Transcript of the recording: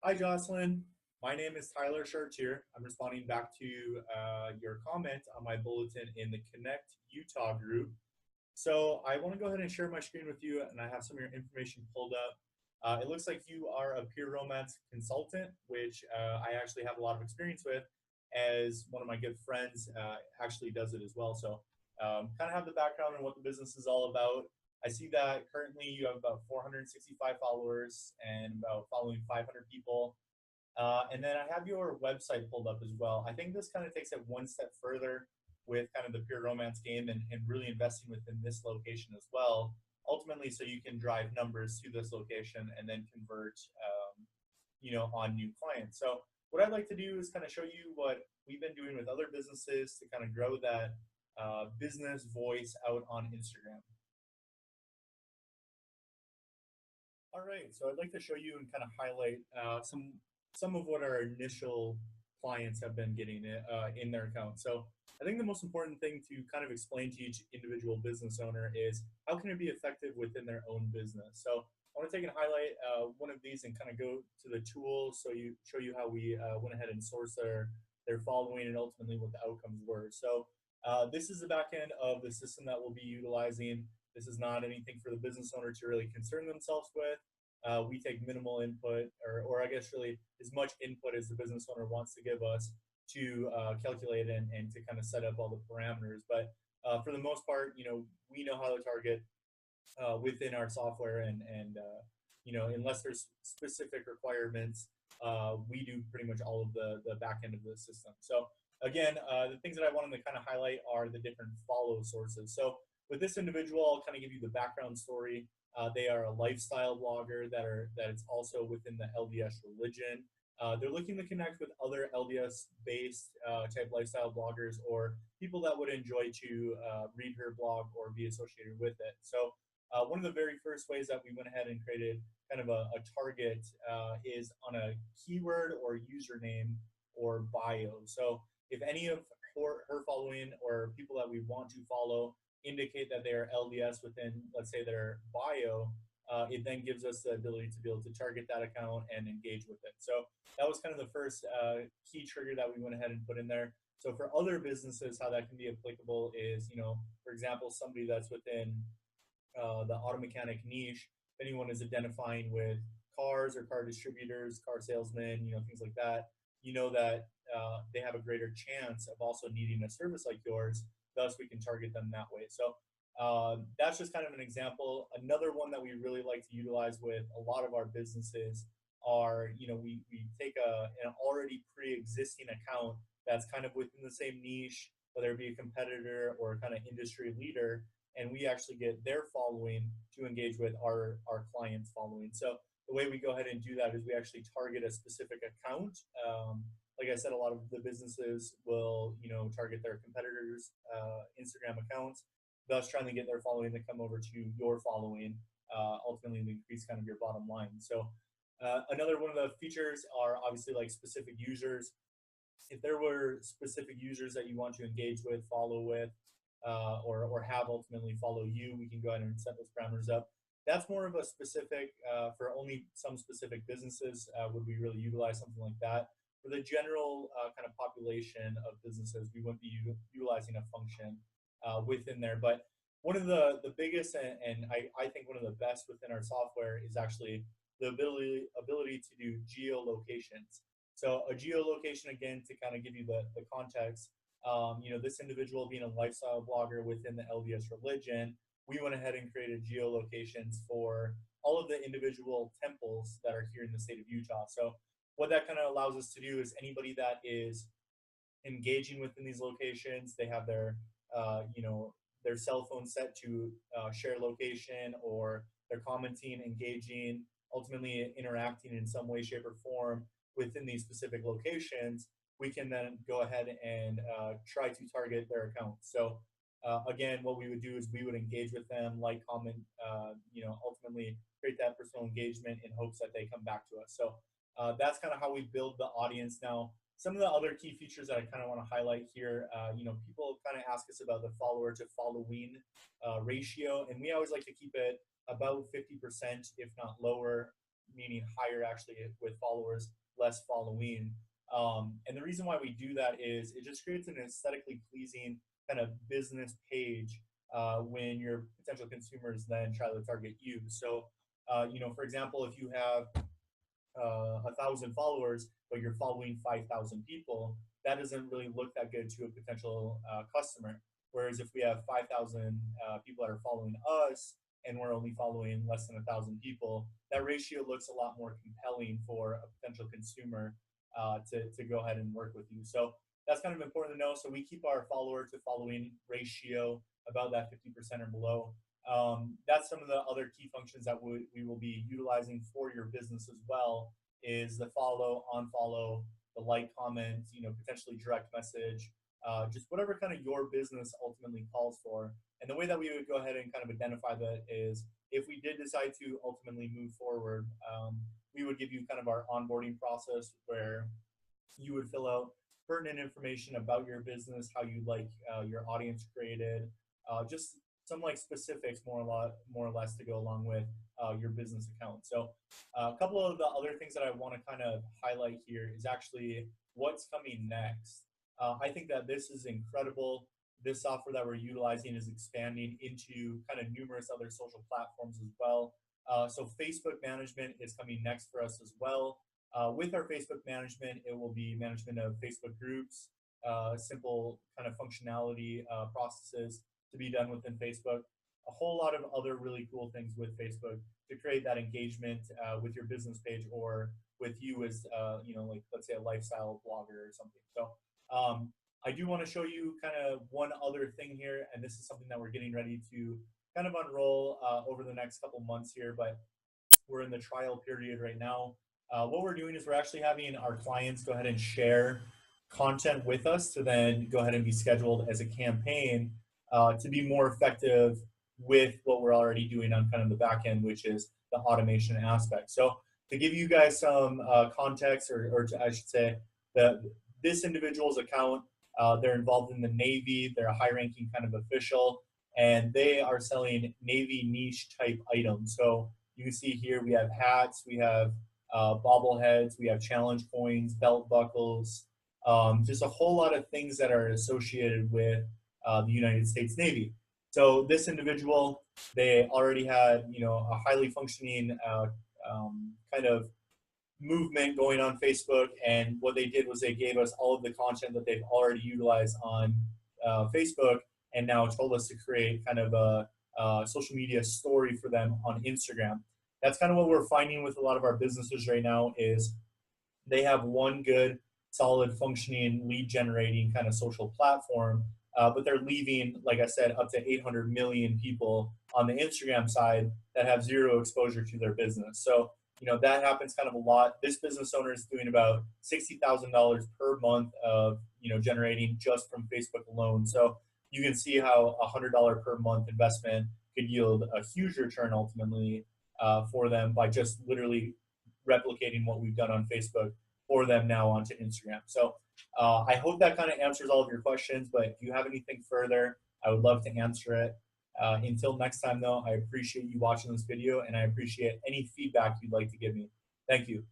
Hi, Jocelyn. My name is Tyler Chartier. I'm responding back to your comment on my bulletin in the Connect Utah group. So I want to go ahead and share my screen with you, and I have some of your information pulled up. It looks like you are a peer romance consultant, which I actually have a lot of experience with, as one of my good friends actually does it as well. So kind of have the background on what the business is all about. I see that currently you have about 465 followers and about following 500 people. And then I have your website pulled up as well. I think this kind of takes it one step further with kind of the pure romance game and really investing within this location as well. Ultimately, so you can drive numbers to this location and then convert, on new clients. So what I'd like to do is kind of show you what we've been doing with other businesses to kind of grow that business voice out on Instagram. All right, so I'd like to show you and kind of highlight some of what our initial clients have been getting in their account. So I think the most important thing to kind of explain to each individual business owner is how can it be effective within their own business. So I want to take and highlight one of these and kind of go to the tools so you show you how we went ahead and sourced their following and ultimately what the outcomes were. So this is the back end of the system that we'll be utilizing. This is not anything for the business owner to really concern themselves with. We take minimal input, or I guess really as much input as the business owner wants to give us to calculate and to kind of set up all the parameters. But for the most part, we know how to target within our software, and unless there's specific requirements, we do pretty much all of the back end of the system. So again, the things that I wanted to kind of highlight are the different follow sources. So with this individual, I'll kind of give you the background story. They are a lifestyle blogger that is also within the LDS religion. They're looking to connect with other LDS-based type lifestyle bloggers or people that would enjoy to read her blog or be associated with it. So one of the very first ways that we went ahead and created kind of a target is on a keyword or username or bio. So if any of her following or people that we want to follow indicate that they are LDS within, let's say, their bio, it then gives us the ability to be able to target that account and engage with it. So that was kind of the first key trigger that we went ahead and put in there. So for other businesses, how that can be applicable is, for example, somebody that's within the auto mechanic niche, if anyone is identifying with cars or car distributors, car salesmen, things like that, that they have a greater chance of also needing a service like yours. Thus, we can target them that way. So that's just kind of an example. Another one that we really like to utilize with a lot of our businesses are, we take an already pre-existing account that's kind of within the same niche, whether it be a competitor or a kind of industry leader, and we actually get their following to engage with our clients' following. So the way we go ahead and do that is we actually target a specific account. Like I said, a lot of the businesses will, target their competitors' Instagram accounts, thus trying to get their following to come over to your following, ultimately to increase kind of your bottom line. So another one of the features are obviously like specific users. If there were specific users that you want to engage with, follow with, or have ultimately follow you, we can go ahead and set those parameters up. That's more of a specific, for only some specific businesses would we really utilize something like that. For the general kind of population of businesses, we wouldn't be utilizing a function within there. But one of the biggest, and I think one of the best within our software is actually the ability to do geolocations. So a geolocation, again, to kind of give you the context, this individual being a lifestyle blogger within the LDS religion, we went ahead and created geolocations for all of the individual temples that are here in the state of Utah. So what that kind of allows us to do is anybody that is engaging within these locations, they have their cell phone set to share location, or they're commenting, engaging, ultimately interacting in some way, shape, or form within these specific locations, we can then go ahead and try to target their accounts. So again, what we would do is we would engage with them, like, comment, ultimately create that personal engagement in hopes that they come back to us. So that's kind of how we build the audience. Now, some of the other key features that I kind of want to highlight here, people kind of ask us about the follower to following ratio, and we always like to keep it about 50%, if not lower. meaning higher actually with followers, less following. And the reason why we do that is it just creates an aesthetically pleasing kind of business page when your potential consumers then try to target you. So, for example, if you have 1,000 followers, but you're following 5,000 people, that doesn't really look that good to a potential customer. Whereas if we have 5,000 people that are following us and we're only following less than 1,000 people, that ratio looks a lot more compelling for a potential consumer to go ahead and work with you. So that's kind of important to know. So we keep our follower to following ratio about that 50% or below. That's some of the other key functions that we will be utilizing for your business as well, is the follow, unfollow, the like, comment, potentially direct message, just whatever kind of your business ultimately calls for. And the way that we would go ahead and kind of identify that is if we did decide to ultimately move forward, we would give you kind of our onboarding process where you would fill out pertinent information about your business, how you like your audience created, just some like specifics more or less to go along with your business account. So a couple of the other things that I want to kind of highlight here is actually what's coming next. I think that this is incredible. This software that we're utilizing is expanding into kind of numerous other social platforms as well. So Facebook management is coming next for us as well. With our Facebook management, it will be management of Facebook groups, simple kind of functionality processes to be done within Facebook, a whole lot of other really cool things with Facebook to create that engagement with your business page or with you as, like let's say a lifestyle blogger or something. So I do want to show you kind of one other thing here, and this is something that we're getting ready to kind of unroll over the next couple months here, but we're in the trial period right now. What we're doing is we're actually having our clients go ahead and share content with us to then go ahead and be scheduled as a campaign to be more effective with what we're already doing on kind of the back end, which is the automation aspect. So to give you guys some context, or I should say, this individual's account, they're involved in the Navy. They're a high-ranking kind of official, and they are selling Navy niche type items. So you can see here we have hats, we have bobbleheads, we have challenge coins, belt buckles, just a whole lot of things that are associated with the United States Navy. So this individual, they already had, a highly functioning kind of movement going on Facebook, and what they did was they gave us all of the content that they've already utilized on Facebook, and now told us to create kind of a social media story for them on Instagram. That's kind of what we're finding with a lot of our businesses right now is they have one good, solid, functioning, lead generating kind of social platform, but they're leaving, like I said, up to 800 million people on the Instagram side that have zero exposure to their business. So, that happens kind of a lot. This business owner is doing about $60,000 per month of, generating just from Facebook alone. So you can see how a $100 per month investment could yield a huge return ultimately for them by just literally replicating what we've done on Facebook for them now onto Instagram. So I hope that kind of answers all of your questions, but if you have anything further, I would love to answer it. Until next time, though, I appreciate you watching this video, and I appreciate any feedback you'd like to give me. Thank you.